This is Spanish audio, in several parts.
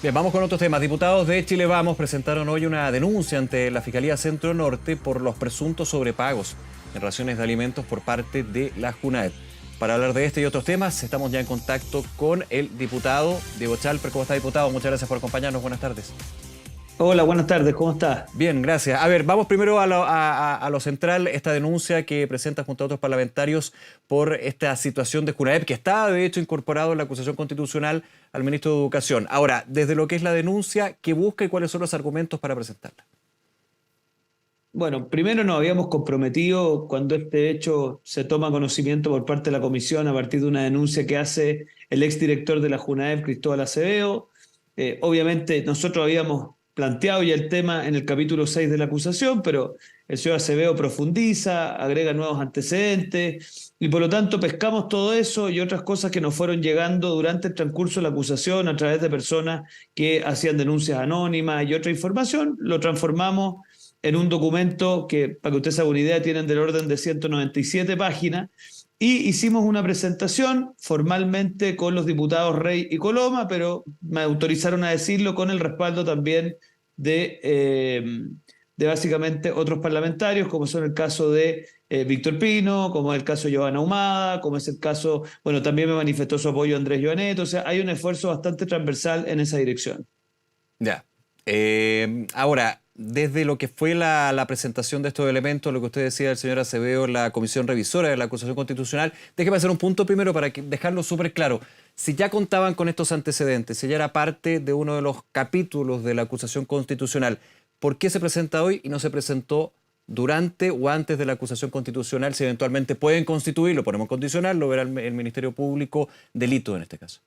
Bien, vamos con otros temas. Diputados de Chile Vamos presentaron hoy una denuncia ante la Fiscalía Centro Norte por los presuntos sobrepagos en raciones de alimentos por parte de la JUNAEP. Para hablar de este y otros temas, estamos ya en contacto con el diputado Diego Chalper. ¿Cómo está, diputado? Muchas gracias por acompañarnos. Buenas tardes. Hola, buenas tardes, ¿cómo estás? Bien, gracias. A ver, vamos primero a lo central, esta denuncia que presenta junto a otros parlamentarios por esta situación de JUNAEP, que está de hecho incorporado en la acusación constitucional al ministro de Educación. Ahora, desde lo que es la denuncia, ¿qué busca y cuáles son los argumentos para presentarla? Bueno, primero nos habíamos comprometido cuando este hecho se toma conocimiento por parte de la comisión a partir de una denuncia que hace el exdirector de la JUNAEP, Cristóbal Acevedo. Obviamente nosotros habíamos planteado ya el tema en el capítulo 6 de la acusación, pero el señor Acevedo profundiza, agrega nuevos antecedentes y por lo tanto pescamos todo eso y otras cosas que nos fueron llegando durante el transcurso de la acusación a través de personas que hacían denuncias anónimas y otra información, lo transformamos en un documento que, para que usted se haga una idea, tienen del orden de 197 páginas, y hicimos una presentación formalmente con los diputados Rey y Coloma, pero me autorizaron a decirlo con el respaldo también de básicamente otros parlamentarios, como son el caso de Víctor Pino, como es el caso de Giovanna Humada, como es el caso, bueno, también me manifestó su apoyo Andrés Joanet, o sea, hay un esfuerzo bastante transversal en esa dirección. Ya. Ahora, desde lo que fue la presentación de estos elementos, lo que usted decía del señor Acevedo, la comisión revisora de la acusación constitucional, déjeme hacer un punto primero para dejarlo súper claro. Si ya contaban con estos antecedentes, si ya era parte de uno de los capítulos de la acusación constitucional, ¿por qué se presenta hoy y no se presentó durante o antes de la acusación constitucional? Si eventualmente pueden constituir, lo ponemos condicional, lo verá el Ministerio Público, delito en este caso.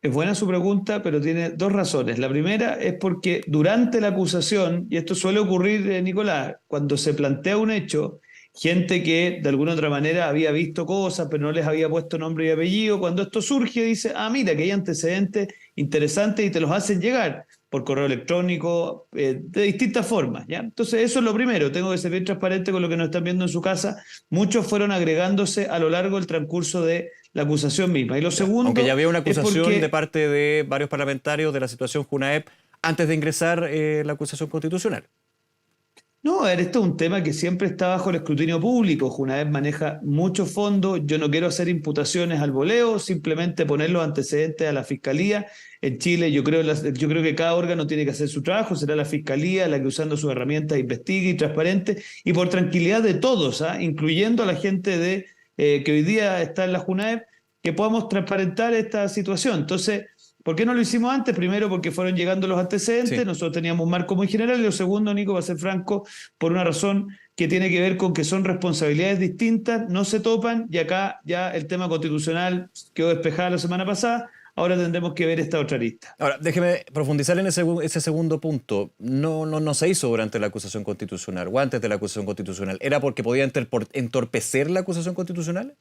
Es buena su pregunta, pero tiene dos razones. La primera es porque durante la acusación, y esto suele ocurrir, Nicolás, cuando se plantea un hecho, gente que de alguna otra manera había visto cosas, pero no les había puesto nombre y apellido, cuando esto surge dice, ah, mira, que hay antecedentes interesantes y te los hacen llegar por correo electrónico, de distintas formas, ¿ya? Entonces eso es lo primero, tengo que ser bien transparente con lo que nos están viendo en su casa. Muchos fueron agregándose a lo largo del transcurso de la acusación misma. Y lo Ya. Aunque ya segundo había una es acusación de porque parte de varios parlamentarios de la situación JUNAEP antes de ingresar la acusación constitucional. no, a ver, esto es un tema que siempre está bajo el escrutinio público. Junaed maneja muchos fondos. Yo no quiero hacer imputaciones al voleo, simplemente poner los antecedentes a la fiscalía. En Chile, yo creo que cada órgano tiene que hacer su trabajo. Será la fiscalía la que, usando sus herramientas, investigue y transparente. Y por tranquilidad de todos, ¿ah? Incluyendo a la gente que hoy día está en la Junaed, que podamos transparentar esta situación. Entonces, ¿por qué no lo hicimos antes? Primero, porque fueron llegando los antecedentes, Sí. nosotros teníamos un marco muy general, y lo segundo, Nico, va a ser franco, por una razón que tiene que ver con que son responsabilidades distintas, no se topan, y acá ya el tema constitucional quedó despejado la semana pasada, ahora tendremos que ver esta otra lista. Ahora, déjeme profundizar en ese segundo punto. No se hizo durante la acusación constitucional o antes de la acusación constitucional. ¿Era porque podía entorpecer la acusación constitucional?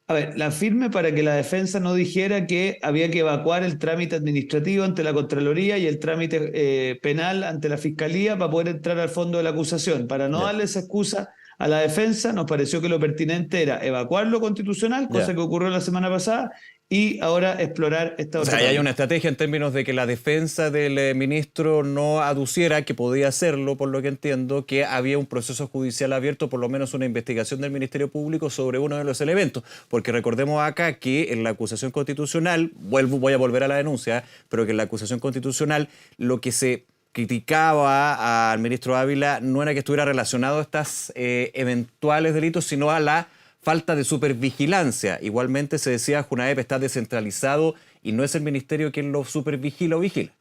A ver, la firme para que la defensa no dijera que había que evacuar el trámite administrativo ante la Contraloría y el trámite penal ante la Fiscalía para poder entrar al fondo de la acusación. Para no Ya, darle esa excusa a la defensa, nos pareció que lo pertinente era evacuar lo constitucional, cosa ya. que ocurrió la semana pasada, y ahora explorar esta O otra sea, ahí hay una camino. estrategia en términos de que la defensa del ministro no aduciera, que podía hacerlo, por lo que entiendo, que había un proceso judicial abierto, por lo menos una investigación del Ministerio Público sobre uno de los elementos. Porque recordemos acá que en la acusación constitucional, voy a volver a la denuncia, pero que en la acusación constitucional lo que se criticaba al ministro Ávila no era que estuviera relacionado a estos eventuales delitos, sino a la falta de supervigilancia. Igualmente se decía, JUNAEP está descentralizado y no es el ministerio quien lo supervigila o vigila.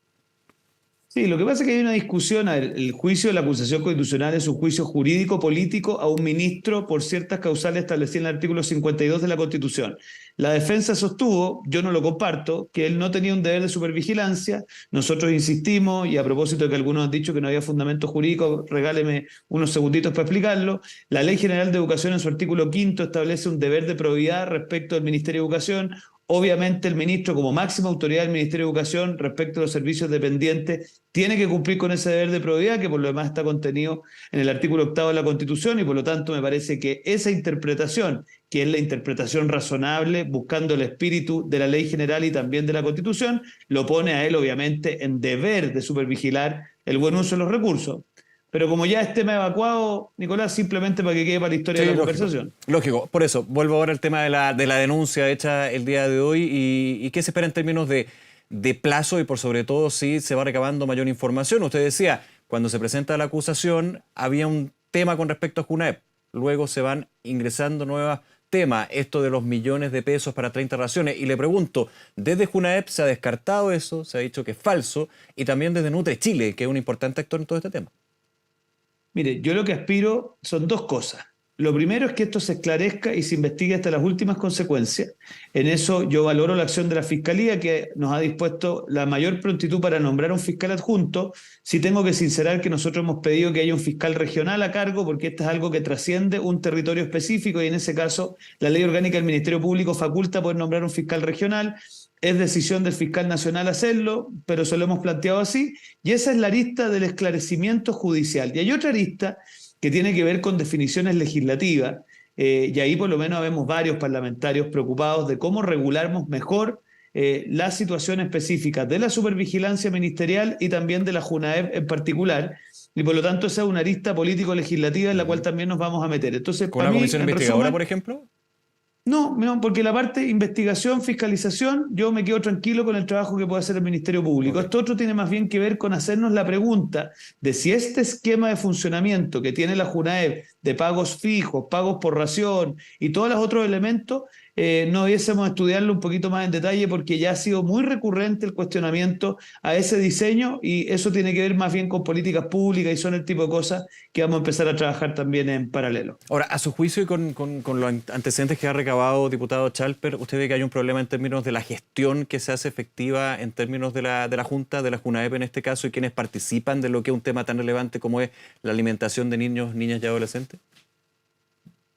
Sí, lo que pasa es que hay una discusión, a ver, el juicio de la acusación constitucional es un juicio jurídico-político a un ministro por ciertas causales establecidas en el artículo 52 de la Constitución. La defensa sostuvo, yo no lo comparto, que él no tenía un deber de supervigilancia. Nosotros insistimos, y a propósito de que algunos han dicho que no había fundamento jurídico, regáleme unos segunditos para explicarlo. La Ley General de Educación en su artículo 5 establece un deber de probidad respecto al Ministerio de Educación. Obviamente el ministro, como máxima autoridad del Ministerio de Educación respecto a los servicios dependientes, tiene que cumplir con ese deber de probidad que por lo demás está contenido en el artículo 8 de la Constitución y por lo tanto me parece que esa interpretación, que es la interpretación razonable, buscando el espíritu de la ley general y también de la Constitución, lo pone a él obviamente en deber de supervigilar el buen uso de los recursos. Pero como ya es tema evacuado, Nicolás, simplemente para que quede para la historia Sí, de la lógico, conversación. lógico. Por eso, vuelvo ahora al tema de la denuncia hecha el día de hoy y qué se espera en términos de plazo y por sobre todo si se va recabando mayor información. Usted decía, cuando se presenta la acusación había un tema con respecto a Junaep, luego se van ingresando nuevos temas, esto de los millones de pesos para 30 raciones. Y le pregunto, desde Junaep se ha descartado eso, se ha dicho que es falso, y también desde Nutre Chile, que es un importante actor en todo este tema. Mire, yo lo que aspiro son dos cosas. Lo primero es que esto se esclarezca y se investigue hasta las últimas consecuencias. En eso yo valoro la acción de la Fiscalía, que nos ha dispuesto la mayor prontitud para nombrar un fiscal adjunto. Sí tengo que sincerar que nosotros hemos pedido que haya un fiscal regional a cargo, porque esto es algo que trasciende un territorio específico y en ese caso la ley orgánica del Ministerio Público faculta poder nombrar un fiscal regional. Es decisión del fiscal nacional hacerlo, pero se lo hemos planteado así. Y esa es la arista del esclarecimiento judicial. Y hay otra arista que tiene que ver con definiciones legislativas, y ahí por lo menos vemos varios parlamentarios preocupados de cómo regulamos mejor las situaciones específicas de la supervigilancia ministerial y también de la Junaep en particular, y por lo tanto esa es una arista político-legislativa en la cual también nos vamos a meter. Entonces, ¿Con para una mí, comisión en investigadora, resumen, por ejemplo? no, no, porque la parte investigación, fiscalización, yo me quedo tranquilo con el trabajo que puede hacer el Ministerio Público. Ok. Esto otro tiene más bien que ver con hacernos la pregunta de si este esquema de funcionamiento que tiene la Junaep de pagos fijos, pagos por ración y todos los otros elementos, no debiésemos estudiarlo un poquito más en detalle porque ya ha sido muy recurrente el cuestionamiento a ese diseño y eso tiene que ver más bien con políticas públicas y son el tipo de cosas que vamos a empezar a trabajar también en paralelo. Ahora, a su juicio y con los antecedentes que ha recabado diputado Chalper, ¿usted ve que hay un problema en términos de la gestión que se hace efectiva en términos de la Junta, de la Junaep en este caso, y quienes participan de lo que es un tema tan relevante como es la alimentación de niños, niñas y adolescentes?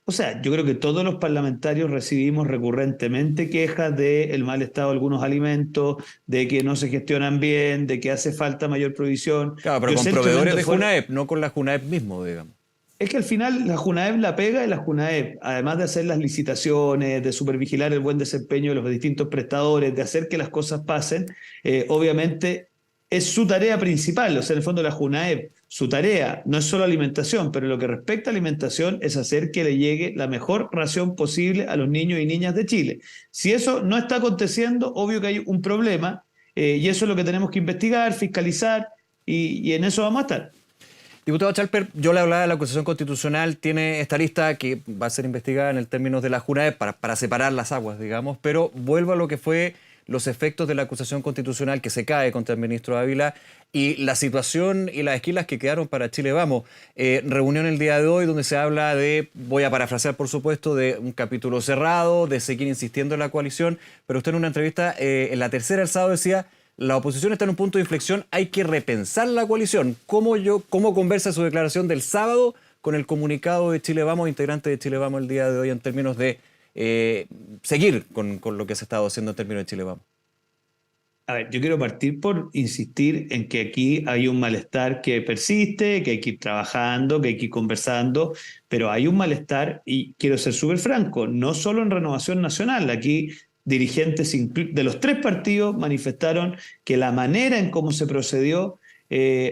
O sea, yo creo que todos los parlamentarios recibimos recurrentemente quejas del mal estado de algunos alimentos, de que no se gestionan bien, de que hace falta mayor provisión. Claro, pero Yo con sé el proveedores tremendo de esfuerzo. Junaep, no con la Junaep mismo, digamos. Es que al final la Junaep la pega y la Junaep, además de hacer las licitaciones, de supervigilar el buen desempeño de los distintos prestadores, de hacer que las cosas pasen, obviamente es su tarea principal, o sea, en el fondo la Junaep, su tarea no es solo alimentación, pero lo que respecta a alimentación es hacer que le llegue la mejor ración posible a los niños y niñas de Chile. Si eso no está aconteciendo, obvio que hay un problema, y eso es lo que tenemos que investigar, fiscalizar, y en eso vamos a estar. Diputado Chalper, yo le hablaba de la acusación constitucional, tiene esta lista que va a ser investigada en el términos de la Junaep para separar las aguas, digamos, pero vuelvo a lo que fue los efectos de la acusación constitucional que se cae contra el ministro Ávila y la situación y las esquilas que quedaron para Chile Vamos. Reunión el día de hoy donde se habla de, voy a parafrasear por supuesto, de un capítulo cerrado, de seguir insistiendo en la coalición, pero usted en una entrevista en La Tercera el sábado decía: la oposición está en un punto de inflexión, hay que repensar la coalición. ¿Cómo conversa su declaración del sábado con el comunicado de Chile Vamos, integrante de Chile Vamos el día de hoy en términos de seguir con lo que se ha estado haciendo en términos de Chile Vamos? A ver, yo quiero partir por insistir en que aquí hay un malestar que persiste, que hay que ir trabajando, que hay que ir conversando, pero hay un malestar, y quiero ser súper franco, no solo en Renovación Nacional, aquí dirigentes de los tres partidos manifestaron que la manera en cómo se procedió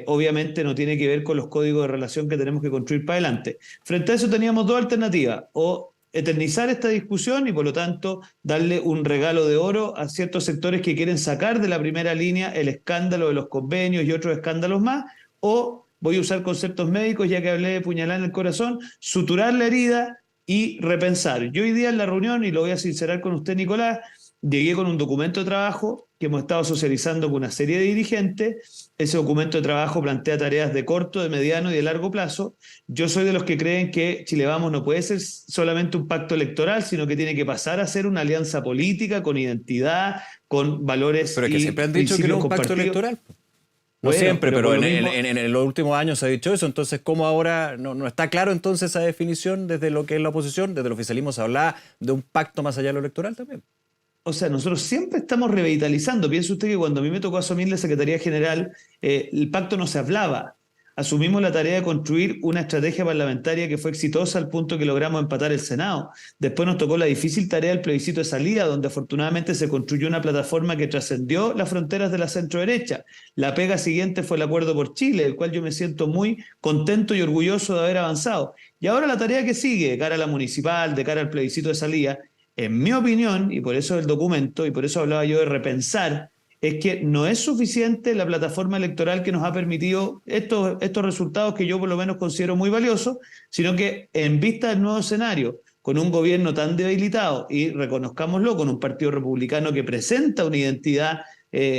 obviamente no tiene que ver con los códigos de relación que tenemos que construir para adelante. Frente a eso teníamos dos alternativas: o eternizar esta discusión y por lo tanto darle un regalo de oro a ciertos sectores que quieren sacar de la primera línea el escándalo de los convenios y otros escándalos más, o voy a usar conceptos médicos, ya que hablé de puñalar en el corazón, suturar la herida y repensar. Yo hoy día en la reunión, y lo voy a sincerar con usted, Nicolás, llegué con un documento de trabajo que hemos estado socializando con una serie de dirigentes. Ese documento de trabajo plantea tareas de corto, de mediano y de largo plazo. Yo soy de los que creen que Chile Vamos no puede ser solamente un pacto electoral, sino que tiene que pasar a ser una alianza política con identidad, con valores Pero es que y siempre han dicho que no principios es un pacto compartidos. electoral. No Bueno, siempre, pero por lo mismo, en los últimos años se ha dicho eso. Entonces, ¿cómo ahora no está claro entonces esa definición desde lo que es la oposición? Desde el oficialismo se hablaba de un pacto más allá de lo electoral también. O sea, nosotros siempre estamos revitalizando. Piense usted que cuando a mí me tocó asumir la Secretaría General, el pacto no se hablaba. Asumimos la tarea de construir una estrategia parlamentaria que fue exitosa al punto que logramos empatar el Senado. Después nos tocó la difícil tarea del plebiscito de salida, donde afortunadamente se construyó una plataforma que trascendió las fronteras de la centro-derecha. La pega siguiente fue el Acuerdo por Chile, del cual yo me siento muy contento y orgulloso de haber avanzado. Y ahora la tarea que sigue, de cara a la municipal, de cara al plebiscito de salida, en mi opinión, y por eso el documento, y por eso hablaba yo de repensar, es que no es suficiente la plataforma electoral que nos ha permitido estos resultados que yo por lo menos considero muy valiosos, sino que en vista del nuevo escenario, con un gobierno tan debilitado y reconozcámoslo, con un partido republicano que presenta una identidad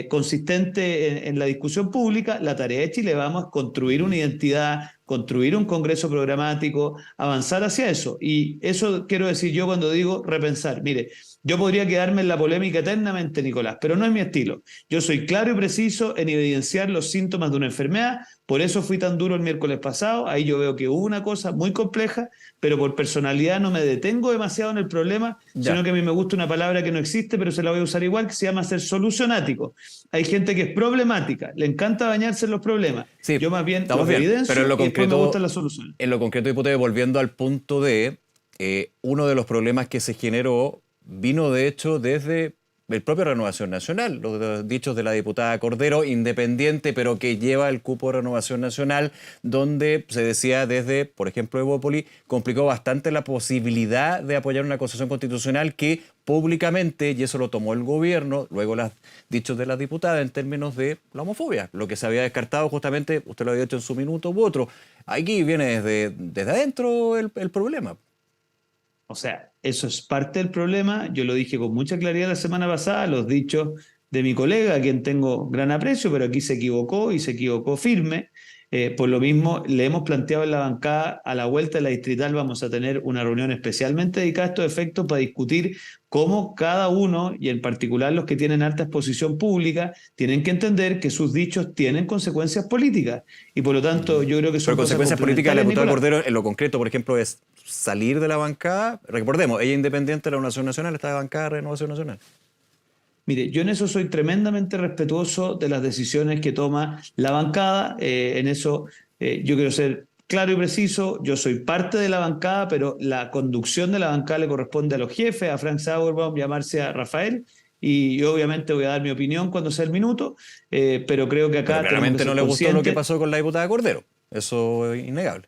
consistente en la discusión pública, la tarea de Chile vamos a construir una identidad, construir un congreso programático, avanzar hacia eso. Y eso quiero decir yo cuando digo repensar. Mire, yo podría quedarme en la polémica eternamente, Nicolás, pero no es mi estilo. Yo soy claro y preciso en evidenciar los síntomas de una enfermedad, por eso fui tan duro el miércoles pasado, ahí yo veo que hubo una cosa muy compleja, pero por personalidad no me detengo demasiado en el problema, sino que a mí me gusta una palabra que no existe, pero se la voy a usar igual, que se llama ser solucionático. Hay gente que es problemática, le encanta bañarse en los problemas. Sí, Yo más bien estamos los bien, evidencio pero en lo y después me concreto, gustan las soluciones. en lo concreto, diputado, volviendo al punto de uno de los problemas que se generó vino de hecho desde el propio Renovación Nacional, los dichos de la diputada Cordero, independiente, pero que lleva el cupo de Renovación Nacional, donde se decía desde, por ejemplo, Evópoli, complicó bastante la posibilidad de apoyar una acusación constitucional que públicamente, y eso lo tomó el gobierno, luego los dichos de la diputada en términos de la homofobia, lo que se había descartado justamente, usted lo había dicho en su minuto u otro. Aquí viene desde adentro el problema. O sea, eso es parte del problema. Yo lo dije con mucha claridad la semana pasada, los dichos de mi colega, a quien tengo gran aprecio, pero aquí se equivocó y se equivocó firme. Por lo mismo, le hemos planteado en la bancada, a la vuelta de la distrital vamos a tener una reunión especialmente dedicada a estos efectos para discutir cómo cada uno, y en particular los que tienen alta exposición pública, tienen que entender que sus dichos tienen consecuencias políticas. Y por lo tanto, yo creo que son Pero cosas consecuencias políticas de la diputada complementarias, Nicolás. Cordero, en lo concreto, por ejemplo, es salir de la bancada. Recordemos, ella es independiente de la Renovación Nacional, está de bancada de Renovación Nacional. Mire, yo en eso soy tremendamente respetuoso de las decisiones que toma la bancada. En eso yo quiero ser claro y preciso. Yo soy parte de la bancada, pero la conducción de la bancada le corresponde a los jefes, a Frank Sauerbaum y a Marcia Rafael. Y yo obviamente voy a dar mi opinión cuando sea el minuto, pero creo que Pero acá tenemos que claramente ser no le gustó lo que conscientes. pasó con la diputada Cordero. Eso es innegable.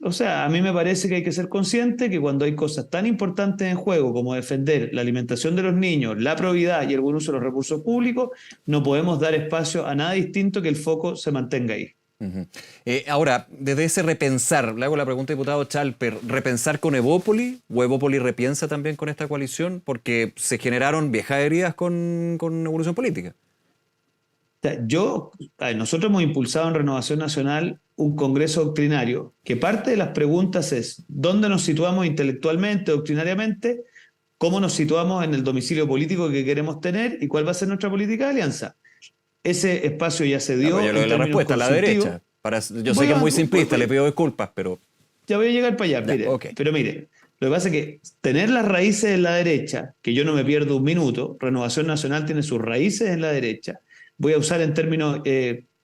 O sea, a mí me parece que hay que ser consciente que cuando hay cosas tan importantes en juego como defender la alimentación de los niños, la probidad y el buen uso de los recursos públicos, no podemos dar espacio a nada distinto que el foco se mantenga ahí. Ujú. Ahora, desde ese repensar, le hago la pregunta, diputado Chalper, ¿repensar con Evópoli? ¿O Evópoli repiensa también con esta coalición? Porque se generaron viejas heridas con evolución política. O sea, nosotros hemos impulsado en Renovación Nacional un congreso doctrinario, que parte de las preguntas es dónde nos situamos intelectualmente, doctrinariamente, cómo nos situamos en el domicilio político que queremos tener y cuál va a ser nuestra política de alianza. Ese espacio ya se dio Pero yo le en doy la términos respuesta, a la consultivos. derecha. Yo sé que es muy simplista, le pido disculpas, pero... Ya voy a llegar para allá, Ya, mire. ok. Pero mire, lo que pasa es que tener las raíces en la derecha, que yo no me pierdo un minuto, Renovación Nacional tiene sus raíces en la derecha, voy a usar en términos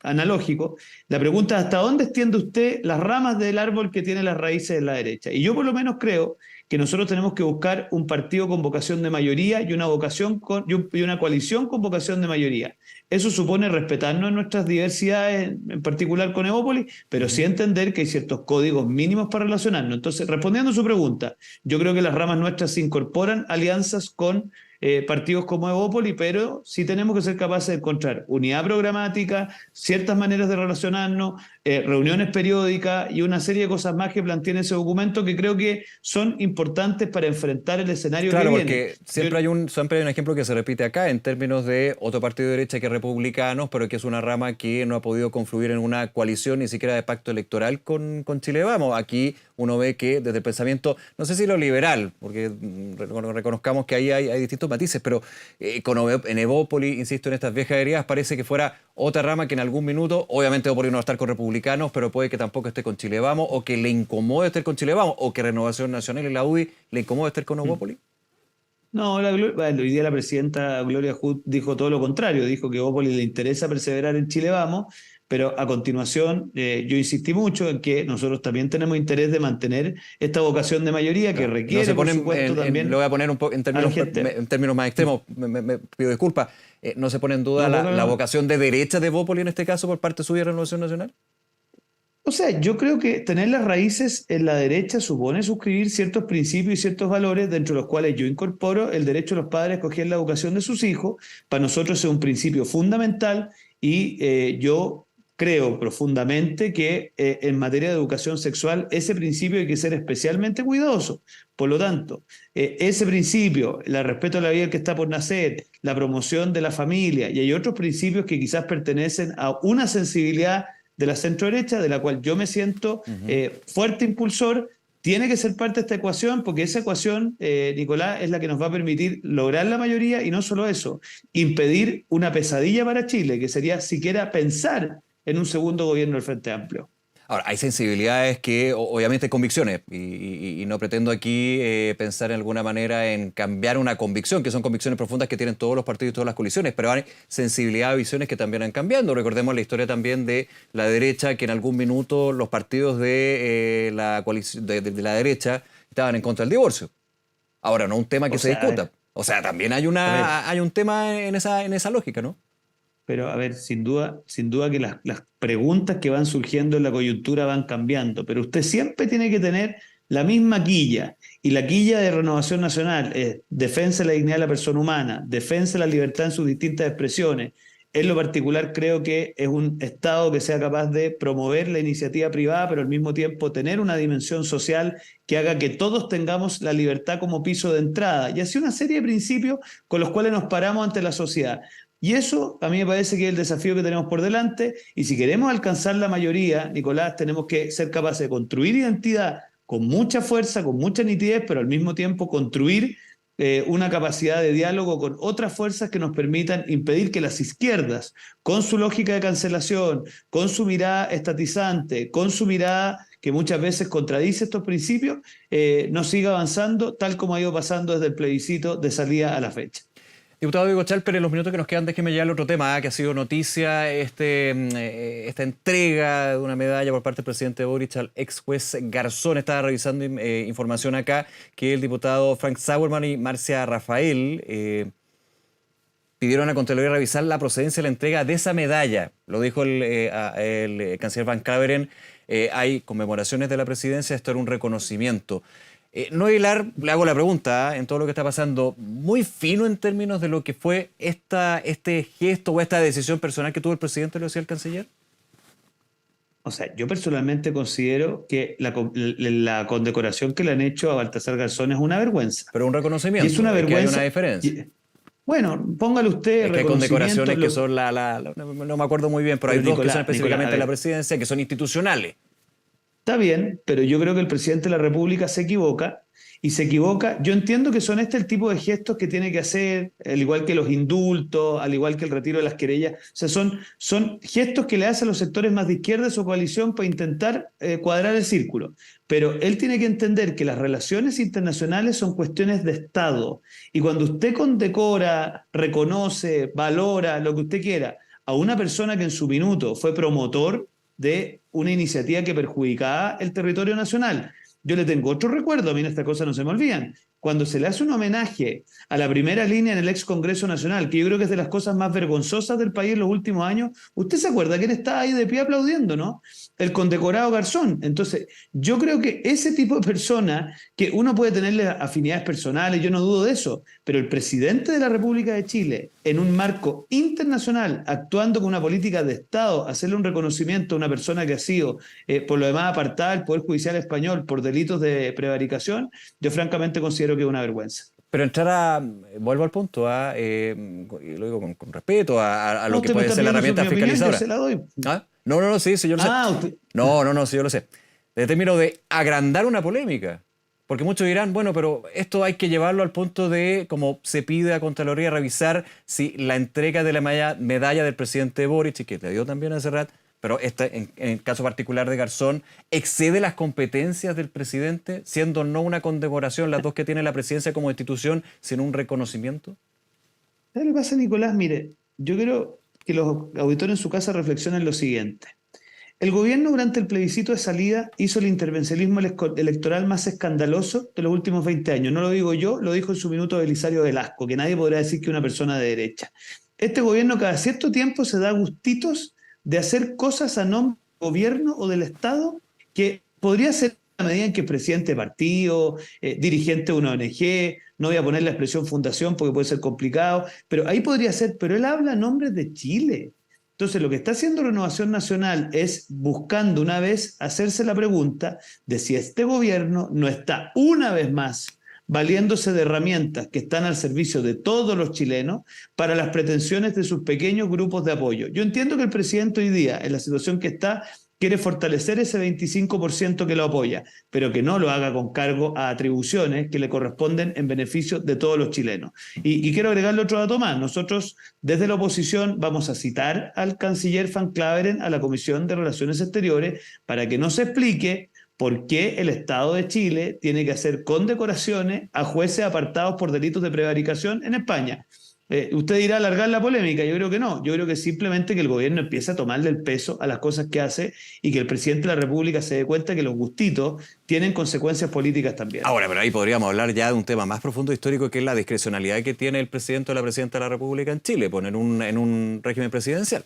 analógicos, la pregunta es ¿hasta dónde extiende usted las ramas del árbol que tiene las raíces en la derecha? Y yo por lo menos creo que nosotros tenemos que buscar un partido con vocación de mayoría y y una coalición con vocación de mayoría. Eso supone respetarnos en nuestras diversidades, en particular con Evópolis, pero sí entender que hay ciertos códigos mínimos para relacionarnos. Entonces, respondiendo a su pregunta, yo creo que las ramas nuestras se incorporan alianzas con partidos como Evópoli, pero sí tenemos que ser capaces de encontrar unidad programática, ciertas maneras de relacionarnos, reuniones periódicas y una serie de cosas más que plantean ese documento que creo que son importantes para enfrentar el escenario Claro, que viene. porque siempre hay un ejemplo que se repite acá en términos de otro partido de derecha que es Republicanos, pero que es una rama que no ha podido confluir en una coalición ni siquiera de pacto electoral con Chile Vamos. Aquí uno ve que desde el pensamiento, no sé si lo liberal, porque reconozcamos que ahí hay distintos matices, pero en Evópoli, insisto, en estas viejas heridas, parece que fuera otra rama que en algún minuto, obviamente Evópoli no va a estar con Republicanos, pero puede que tampoco esté con Chile Vamos, o que le incomode estar con Chile Vamos, o que Renovación Nacional y la UDI le incomode estar con Evópoli. No, bueno, hoy día la presidenta Gloria Hood dijo todo lo contrario, dijo que a Bópoli le interesa perseverar en Chile Vamos, pero a continuación yo insistí mucho en que nosotros también tenemos interés de mantener esta vocación de mayoría que Claro. Y no se requiere, por ponen, supuesto, lo también voy a poner un poco a la gente. en términos más extremos, me pido disculpas, no se pone en duda No, la póngalo. vocación de derecha de Bópoli en este caso por parte suya de Renovación Nacional. O sea, yo creo que tener las raíces en la derecha supone suscribir ciertos principios y ciertos valores, dentro de los cuales yo incorporo el derecho de los padres a escoger la educación de sus hijos. Para nosotros es un principio fundamental y yo creo profundamente que en materia de educación sexual ese principio hay que ser especialmente cuidadoso. Por lo tanto, ese principio, el respeto a la vida que está por nacer, la promoción de la familia, y hay otros principios que quizás pertenecen a una sensibilidad de la centro-derecha, de la cual yo me siento Ujú. fuerte impulsor, tiene que ser parte de esta ecuación, porque esa ecuación, Nicolás, es la que nos va a permitir lograr la mayoría, y no solo eso, impedir una pesadilla para Chile, que sería siquiera pensar en un segundo gobierno del Frente Amplio. Ahora, hay sensibilidades que, obviamente, convicciones, y no pretendo aquí pensar en alguna manera en cambiar una convicción, que son convicciones profundas que tienen todos los partidos y todas las coaliciones, pero hay sensibilidad, visiones que también han cambiado. Recordemos la historia también de la derecha, que en algún minuto los partidos de la coalición de la derecha estaban en contra del divorcio. Ahora, no un tema que O se sea, discuta. O sea, también hay a ver, hay un tema en esa lógica, ¿no? pero a ver, sin duda que las preguntas que van surgiendo en la coyuntura van cambiando, pero usted siempre tiene que tener la misma quilla, y la quilla de Renovación Nacional es defensa de la dignidad de la persona humana, defensa de la libertad en sus distintas expresiones. En lo particular creo que es un Estado que sea capaz de promover la iniciativa privada, pero al mismo tiempo tener una dimensión social que haga que todos tengamos la libertad como piso de entrada, y así una serie de principios con los cuales nos paramos ante la sociedad. Y eso a mí me parece que es el desafío que tenemos por delante, y si queremos alcanzar la mayoría, Nicolás, tenemos que ser capaces de construir identidad con mucha fuerza, con mucha nitidez, pero al mismo tiempo construir una capacidad de diálogo con otras fuerzas que nos permitan impedir que las izquierdas, con su lógica de cancelación, con su mirada estatizante, con su mirada que muchas veces contradice estos principios, no siga avanzando tal como ha ido pasando desde el plebiscito de salida a la fecha. Diputado Diego Chalper, en los minutos que nos quedan, déjeme ya el otro tema, que ha sido noticia, esta entrega de una medalla por parte del presidente Boric al ex juez Garzón. Estaba revisando información acá que el diputado Frank Sauerman y Marcia Rafael pidieron a Contraloría revisar la procedencia de la entrega de esa medalla. Lo dijo el canciller Van Klaveren. Hay conmemoraciones de la presidencia, esto era un reconocimiento. No hilar, le hago la pregunta, en todo lo que está pasando, muy fino en términos de lo que fue este gesto o esta decisión personal que tuvo el presidente, lo decía el canciller. O sea, yo personalmente considero que la condecoración que le han hecho a Baltasar Garzón es una vergüenza. Pero un Y es reconocimiento, una es que hay una vergüenza. diferencia. Bueno, póngale usted Es que hay reconocimiento. condecoraciones que son no me acuerdo muy bien, pero hay dos que son Nicolás, a específicamente de la ver, presidencia, que son institucionales. está bien, pero yo creo que el presidente de la República se equivoca, y se equivoca. Yo entiendo que son el tipo de gestos que tiene que hacer, al igual que los indultos, al igual que el retiro de las querellas. O sea, son gestos que le hace a los sectores más de izquierda de su coalición para intentar cuadrar el círculo. Pero él tiene que entender que las relaciones internacionales son cuestiones de Estado. Y cuando usted condecora, reconoce, valora, lo que usted quiera, a una persona que en su minuto fue promotor de una iniciativa que perjudicaba el territorio nacional. Yo le tengo otro recuerdo, a mí estas cosas no se me olvidan. Cuando se le hace un homenaje a la primera línea en el ex Congreso Nacional, que yo creo que es de las cosas más vergonzosas del país en los últimos años, usted se acuerda que él estaba ahí de pie aplaudiendo, ¿no? El condecorado Garzón. Entonces, yo creo que ese tipo de personas, que uno puede tenerle afinidades personales, yo no dudo de eso, pero el presidente de la República de Chile, en un marco internacional, actuando con una política de Estado, hacerle un reconocimiento a una persona que ha sido, por lo demás, apartada del Poder Judicial español por delitos de prevaricación, yo francamente considero que es una vergüenza. Pero vuelvo al punto, y lo digo con respeto, a No, lo que usted me puede está ser la pidiendo herramienta mi opinión, yo fiscalizadora. se la doy. ¿Ah? No, sí, yo lo sé. Usted... No, sí, yo lo sé. Desde términos de agrandar una polémica. Porque muchos dirán, bueno, pero esto hay que llevarlo al punto de, como se pide a Contraloría, revisar si la entrega de la medalla del presidente Boric, y que le dio también a Serrat, pero en el caso particular de Garzón, ¿excede las competencias del presidente, siendo no una condecoración las dos que tiene la presidencia como institución, sino un reconocimiento? ¿Sabes lo que pasa, Nicolás? Mire, yo quiero que los auditores en su casa reflexionen lo siguiente. El gobierno durante el plebiscito de salida hizo el intervencionismo electoral más escandaloso de los últimos 20 años. No lo digo yo, lo dijo en su minuto Belisario Velasco, que nadie podrá decir que una persona de derecha. Este gobierno cada cierto tiempo se da gustitos de hacer cosas a nombre del gobierno o del Estado que podría ser a medida en que es presidente de partido, dirigente de una ONG, no voy a poner la expresión fundación porque puede ser complicado, pero ahí podría ser, pero él habla a nombre de Chile. Entonces, lo que está haciendo Renovación Nacional es buscando una vez hacerse la pregunta de si este gobierno no está una vez más valiéndose de herramientas que están al servicio de todos los chilenos para las pretensiones de sus pequeños grupos de apoyo. Yo entiendo que el presidente hoy día, en la situación que está, quiere fortalecer ese 25% que lo apoya, pero que no lo haga con cargo a atribuciones que le corresponden en beneficio de todos los chilenos. Y quiero agregarle otro dato más. Nosotros, desde la oposición, vamos a citar al canciller Van Claveren a la Comisión de Relaciones Exteriores para que nos explique por qué el Estado de Chile tiene que hacer condecoraciones a jueces apartados por delitos de prevaricación en España. Usted dirá alargar la polémica, yo creo que no, yo creo que simplemente que el gobierno empiece a tomarle el peso a las cosas que hace y que el presidente de la República se dé cuenta que los gustitos tienen consecuencias políticas también. Ahora, pero ahí podríamos hablar ya de un tema más profundo histórico, que es la discrecionalidad que tiene el presidente o la presidenta de la República en Chile, poner en un régimen presidencial.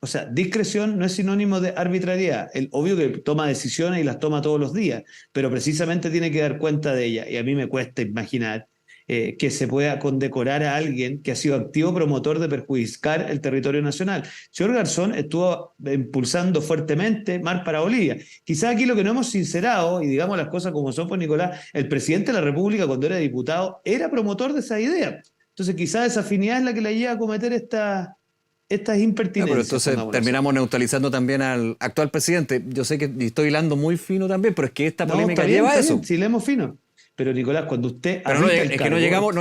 O sea, discreción no es sinónimo de arbitrariedad. Obvio que toma decisiones y las toma todos los días, pero precisamente tiene que dar cuenta de ellas. Y a mí me cuesta imaginar que se pueda condecorar a alguien que ha sido activo promotor de perjudicar el territorio nacional. El señor Garzón estuvo impulsando fuertemente Mar para Bolivia. Quizás aquí lo que no hemos sincerado, y digamos las cosas como son, pues Nicolás, el presidente de la República cuando era diputado era promotor de esa idea. Entonces quizás esa afinidad es la que le lleva a cometer estas impertinencias. Pero entonces terminamos neutralizando también al actual presidente. Yo sé que estoy hilando muy fino también, pero es que esta polémica lleva a eso. Sí, leemos fino. Pero Nicolás, cuando usted... Pero no, es que no llegamos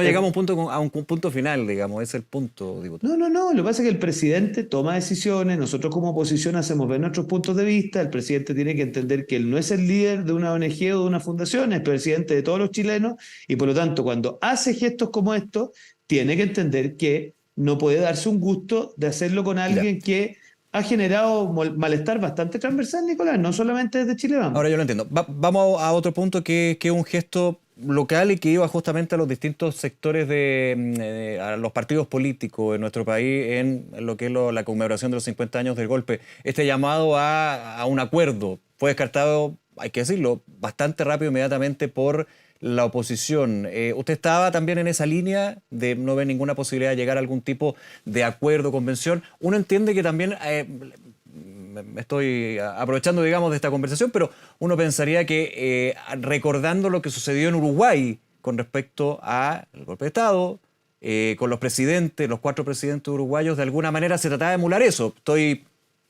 a un punto final, digamos, ese es el punto, diputado. No, lo que pasa es que el presidente toma decisiones, nosotros como oposición hacemos ver nuestros puntos de vista, el presidente tiene que entender que él no es el líder de una ONG o de una fundación, es el presidente de todos los chilenos, y por lo tanto, cuando hace gestos como estos, tiene que entender que no puede darse un gusto de hacerlo con alguien que ha generado malestar bastante transversal, Nicolás, no solamente desde Chile Vamos. Ahora yo lo entiendo. Vamos a otro punto que es un gesto local y que iba justamente a los distintos sectores a los partidos políticos en nuestro país en lo que es la conmemoración de los 50 años del golpe. Este llamado a un acuerdo fue descartado, hay que decirlo, bastante rápido, inmediatamente por la oposición. ¿Usted estaba también en esa línea de no ver ninguna posibilidad de llegar a algún tipo de acuerdo, convención? Uno entiende que también... me estoy aprovechando, digamos, de esta conversación, pero uno pensaría que recordando lo que sucedió en Uruguay con respecto al golpe de Estado, con los presidentes, los 4 presidentes uruguayos, de alguna manera se trataba de emular eso. Estoy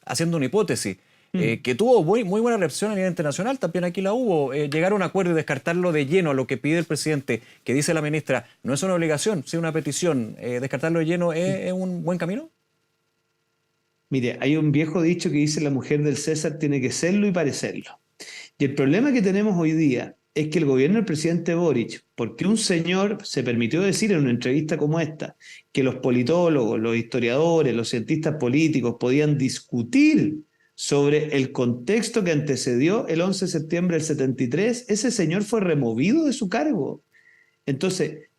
haciendo una hipótesis. Que tuvo muy buena reacción a nivel internacional, también aquí la hubo. Llegar a un acuerdo y descartarlo de lleno a lo que pide el presidente, que dice la ministra, no es una obligación, sí una petición. ¿Descartarlo de lleno es un buen camino? Mire, hay un viejo dicho que dice la mujer del César tiene que serlo y parecerlo. Y el problema que tenemos hoy día es que el gobierno del presidente Boric, porque un señor se permitió decir en una entrevista como esta que los politólogos, los historiadores, los cientistas políticos podían discutir sobre el contexto que antecedió el 11 de septiembre del 73, ese señor fue removido de su cargo. Entonces,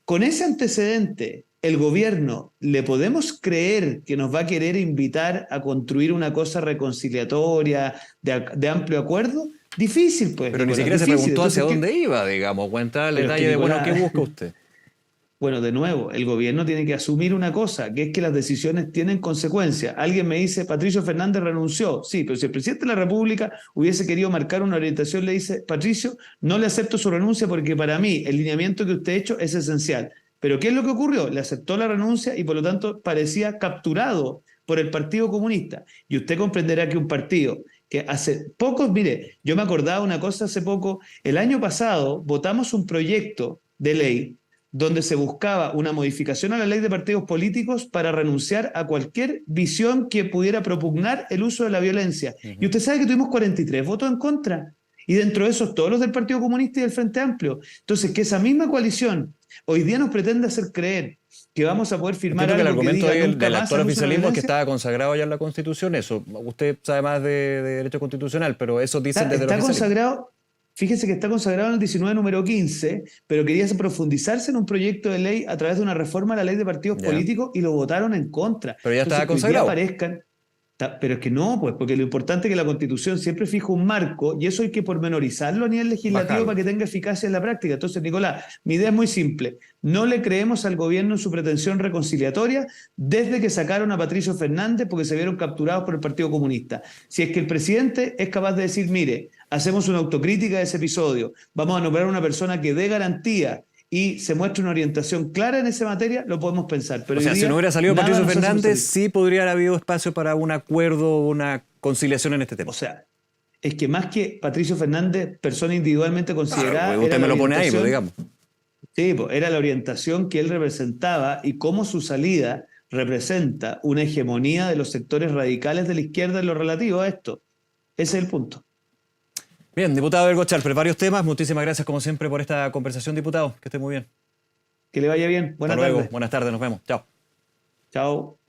con ese antecedente, ¿el gobierno le podemos creer que nos va a querer invitar a construir una cosa reconciliatoria, de amplio acuerdo? Difícil, pues. Pero ni siquiera se preguntó hacia dónde iba, digamos, o entrar al detalle de, bueno, ¿qué busca usted? Bueno, de nuevo, el gobierno tiene que asumir una cosa, que es que las decisiones tienen consecuencias. Alguien me dice, Patricio Fernández renunció. Sí, pero si el presidente de la República hubiese querido marcar una orientación, le dice, Patricio, no le acepto su renuncia porque para mí el lineamiento que usted ha hecho es esencial. Pero ¿qué es lo que ocurrió? Le aceptó la renuncia y por lo tanto parecía capturado por el Partido Comunista. Y usted comprenderá que un partido que hace pocos, mire, yo me acordaba una cosa hace poco, el año pasado votamos un proyecto de ley donde se buscaba una modificación a la ley de partidos políticos para renunciar a cualquier visión que pudiera propugnar el uso de la violencia. Y usted sabe que tuvimos 43 votos en contra. Y dentro de esos, todos los del Partido Comunista y del Frente Amplio. Entonces, que esa misma coalición hoy día nos pretende hacer creer que vamos a poder firmar Entiendo que el algo que argumento diga nunca del más actual al uso de la oficialismo es que violencia. estaba consagrado ya en la Constitución eso. Usted sabe más de derecho constitucional, pero eso dicen desde el Está oficialismo. consagrado, fíjese que está consagrado en el 19 número 15, pero quería profundizarse en un proyecto de ley a través de una reforma a la ley de partidos Ya. políticos y lo votaron en contra. Pero ya Entonces, estaba que hoy día consagrado. aparezcan, pero es que no, pues, porque lo importante es que la Constitución siempre fija un marco y eso hay que pormenorizarlo a nivel legislativo Bajarlo. para que tenga eficacia en la práctica. Entonces, Nicolás, mi idea es muy simple. No le creemos al gobierno en su pretensión reconciliatoria desde que sacaron a Patricio Fernández porque se vieron capturados por el Partido Comunista. Si es que el presidente es capaz de decir, mire, hacemos una autocrítica de ese episodio, vamos a nombrar a una persona que dé garantía y se muestra una orientación clara en esa materia, lo podemos pensar. Pero O sea, hoy si día, no hubiera salido nada Patricio nos hace Fernández, posible. sí podría haber habido espacio para un acuerdo, una conciliación en este tema. O sea, es que más que Patricio Fernández, persona individualmente Claro, considerada, pues usted era me la lo pone ahí, pues, orientación, digamos. sí, pues, era la orientación que él representaba y cómo su salida representa una hegemonía de los sectores radicales de la izquierda en lo relativo a esto. Ese es el punto. Bien, diputado Elgo Chalper, varios temas. Muchísimas gracias, como siempre, por esta conversación, diputado. Que esté muy bien. Que le vaya bien. Hasta Buenas luego. tardes. Buenas tardes, nos vemos. Chao. Chao.